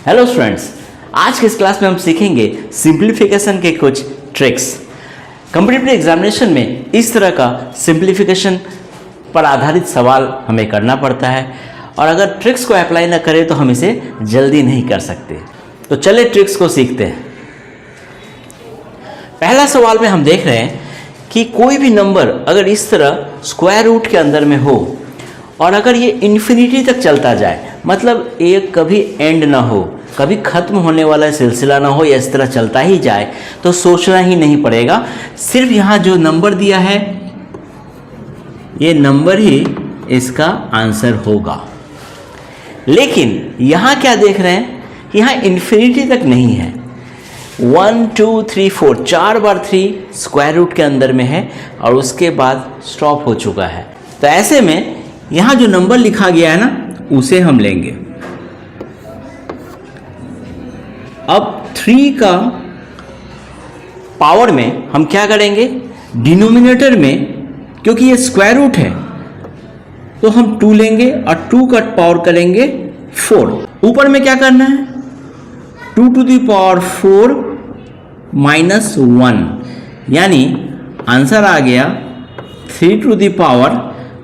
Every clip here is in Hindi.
हेलो स्टूडेंट्स, आज के इस क्लास में हम सीखेंगे सिंप्लीफिकेशन के कुछ ट्रिक्स। कॉम्पिटिटिव एग्जामिनेशन में इस तरह का सिंप्लीफिकेशन पर आधारित सवाल हमें करना पड़ता है और अगर ट्रिक्स को अप्लाई ना करें तो हम इसे जल्दी नहीं कर सकते। तो चलिए ट्रिक्स को सीखते हैं। पहला सवाल में हम देख रहे हैं कि कोई भी नंबर अगर इस तरह स्क्वायर रूट के अंदर में हो और अगर ये इन्फिनिटी तक चलता जाए, मतलब ये कभी एंड ना हो, कभी खत्म होने वाला सिलसिला ना हो, या इस तरह चलता ही जाए, तो सोचना ही नहीं पड़ेगा। सिर्फ यहाँ जो नंबर दिया है ये नंबर ही इसका आंसर होगा। लेकिन यहाँ क्या देख रहे हैं, यहाँ इन्फिनिटी तक नहीं है। 1 2 3 4 4 बार 3 स्क्वायर रूट के अंदर में है और उसके बाद स्टॉप हो चुका है। तो ऐसे में यहाँ जो नंबर लिखा गया है ना, उसे हम लेंगे। अब 3 का पावर में हम क्या करेंगे, डिनोमिनेटर में क्योंकि ये स्क्वायर रूट है तो हम 2 लेंगे और 2 का पावर करेंगे 4। ऊपर में क्या करना है, 2 to the power 4 minus 1, यानी आंसर आ गया 3 to the power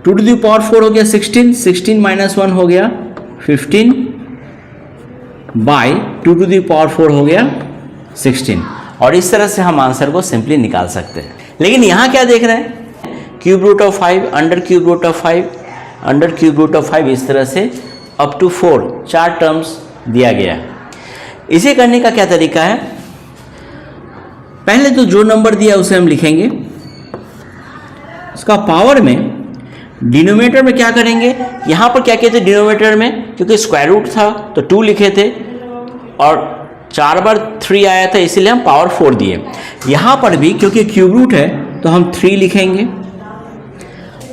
2 to the power 4 हो गया 16, 16 minus 1 हो गया 15 बाई 2 to the power 4 हो गया 16। और इस तरह से हम आंसर को सिंपली निकाल सकते हैं। लेकिन यहाँ क्या देख रहे हैं, cube root of 5 under cube root of 5 under cube root of 5, इस तरह से अप टू 4 टर्म्स दिया गया है। इसे करने का क्या तरीका है, पहले तो जो नंबर दिया उसे हम लिखेंगे, उसका पावर में डिनोमिनेटर में क्या करेंगे, यहाँ पर क्या कहते थे डिनोमिनेटर में, क्योंकि स्क्वायर रूट था तो 2 लिखे थे और 4 बार 3 आया था इसीलिए हम पावर 4 दिए। यहाँ पर भी क्योंकि क्यूब रूट है तो हम 3 लिखेंगे।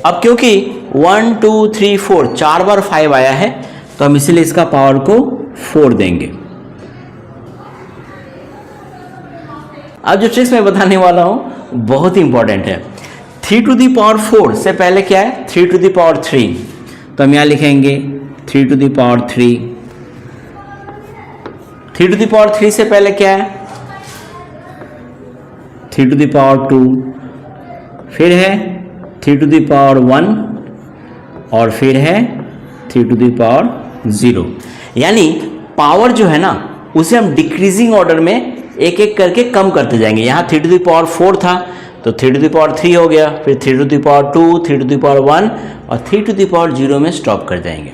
अब क्योंकि 1 2 3 4 4 बार 5 आया है तो हम इसीलिए इसका पावर को 4 देंगे। अब जो ट्रिक्स मैं बताने वाला हूँ बहुत ही इंपॉर्टेंट है। 3 to the power 4 से पहले क्या है, 3 to the power 3, तो हम यहाँ लिखेंगे 3 to the power 3। 3 to the power 3 से पहले क्या है, 3 to the power 2, फिर है 3 to the power 1 और फिर है 3 to the power 0। यानी पावर जो है ना उसे हम डिक्रीजिंग ऑर्डर में एक एक करके कम करते जाएंगे। यहाँ 3 to the power 4 था तो 3 to the power 3 हो गया, फिर 3 to the power 2, 3 to the power 1 और 3 to the power 0 में स्टॉप कर जाएंगे।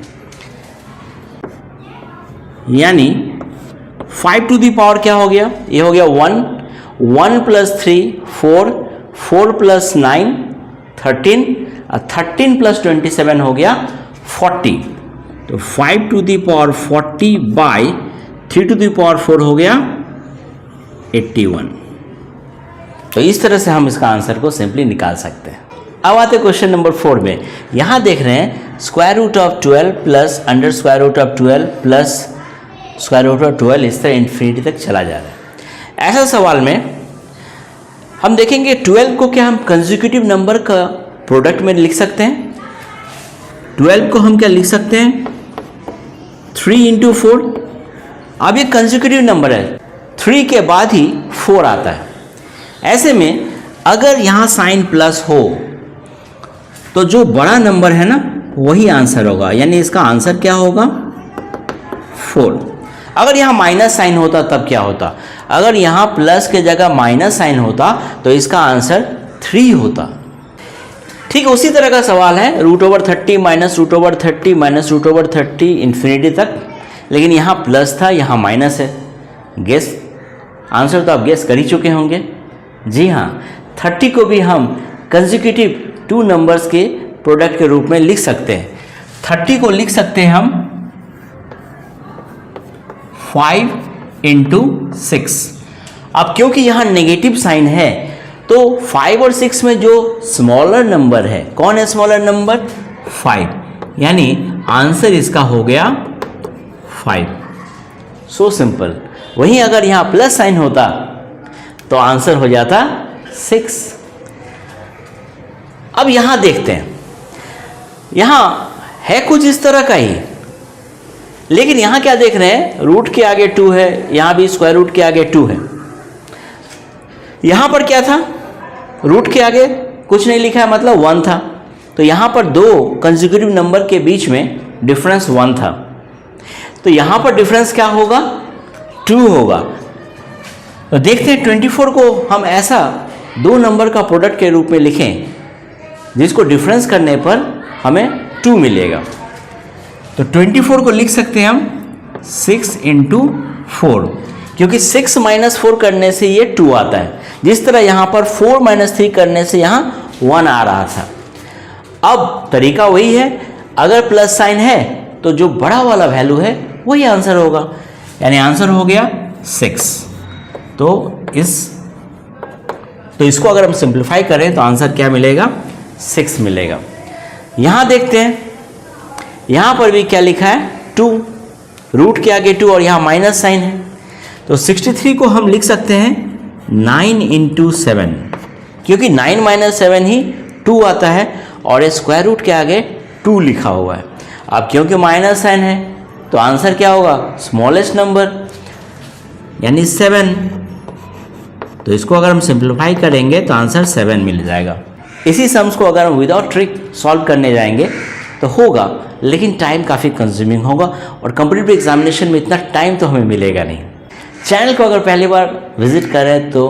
यानी 5 to the power क्या हो गया, ये हो गया 1 plus 3 4, 4 plus 9 13 और 13 plus 27 हो गया 40। तो 5 to the power 40 by 3 to the power 4 हो गया 81। तो इस तरह से हम इसका आंसर को सिंपली निकाल सकते हैं। अब आते क्वेश्चन नंबर 4 में। यहाँ देख रहे हैं square root of 12 plus under square root of 12 plus square root of 12, इस तरह इन्फिनिटी तक चला जा रहा है। ऐसा सवाल में हम देखेंगे 12 को क्या हम कंसेक्यूटिव नंबर का प्रोडक्ट में लिख सकते हैं। 12 को हम क्या लिख सकते हैं, 3 into 4। अब ये कंसेक्यूटिव नंबर है, 3 के बाद ही 4 आता है। ऐसे में अगर यहाँ साइन प्लस हो तो जो बड़ा नंबर है ना वही आंसर होगा, यानी इसका आंसर क्या होगा 4। अगर यहाँ माइनस साइन होता तब क्या होता, अगर यहाँ प्लस के जगह माइनस साइन होता तो इसका आंसर 3 होता। ठीक उसी तरह का सवाल है √30 माइनस √30 माइनस √30 इन्फिनिटी तक, लेकिन यहाँ प्लस था यहाँ माइनस है। गेस आंसर तो आप गेस कर ही चुके होंगे। जी हाँ, 30 को भी हम कंसेक्यूटिव 2 नंबर्स के प्रोडक्ट के रूप में लिख सकते हैं। 30 को लिख सकते हैं हम 5 into 6। अब क्योंकि यहाँ नेगेटिव साइन है तो 5 और 6 में जो स्मॉलर नंबर है, कौन है स्मॉलर नंबर, 5, यानी आंसर इसका हो गया 5। So simple. वहीं अगर यहाँ प्लस साइन होता तो आंसर हो जाता 6। अब यहां देखते हैं, यहां है कुछ इस तरह का ही, लेकिन यहाँ क्या देख रहे हैं, रूट के आगे 2 है, यहाँ भी स्क्वायर रूट के आगे 2 है। यहाँ पर क्या था, रूट के आगे कुछ नहीं लिखा है, मतलब 1 था। तो यहाँ पर दो कंसेक्यूटिव नंबर के बीच में डिफरेंस 1 था, तो यहाँ पर डिफरेंस क्या होगा, 2 होगा। तो देखते हैं 24 को हम ऐसा दो नंबर का प्रोडक्ट के रूप में लिखें जिसको डिफरेंस करने पर हमें 2 मिलेगा। तो 24 को लिख सकते हैं हम 6 × 4, क्योंकि 6 - 4 करने से ये 2 आता है, जिस तरह यहाँ पर 4 - 3 करने से यहाँ 1 आ रहा था। अब तरीका वही है, अगर प्लस साइन है तो जो बड़ा वाला वैल्यू है वही आंसर होगा, यानी आंसर हो गया 6। तो इसको अगर हम सिंप्लीफाई करें तो आंसर क्या मिलेगा, 6 मिलेगा। यहाँ देखते हैं, यहाँ पर भी क्या लिखा है, 2, रूट के आगे 2 और यहाँ माइनस साइन है। तो 63 को हम लिख सकते हैं 9 × 7, क्योंकि 9 - 7 ही 2 आता है और ये स्क्वायर रूट के आगे 2 लिखा हुआ है। अब क्योंकि माइनस साइन है तो आंसर क्या होगा, स्मॉलेस्ट नंबर यानी 7। तो इसको अगर हम सिंप्लीफाई करेंगे तो आंसर 7 मिल जाएगा। इसी सम्स को अगर हम विदाउट ट्रिक सॉल्व करने जाएंगे तो होगा, लेकिन टाइम काफ़ी कंज्यूमिंग होगा और कॉम्पिटिटिव एग्जामिनेशन में इतना टाइम तो हमें मिलेगा नहीं। चैनल को अगर पहली बार विजिट करें तो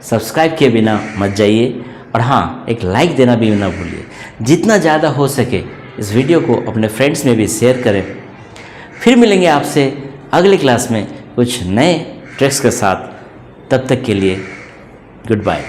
सब्सक्राइब किए बिना मत जाइए, और हाँ, एक लाइक देना भी ना भूलिए। जितना ज़्यादा हो सके इस वीडियो को अपने फ्रेंड्स में भी शेयर करें। फिर मिलेंगे आपसे अगली क्लास में कुछ नए ट्रिक्स के साथ। तब तक के लिए गुड बाय।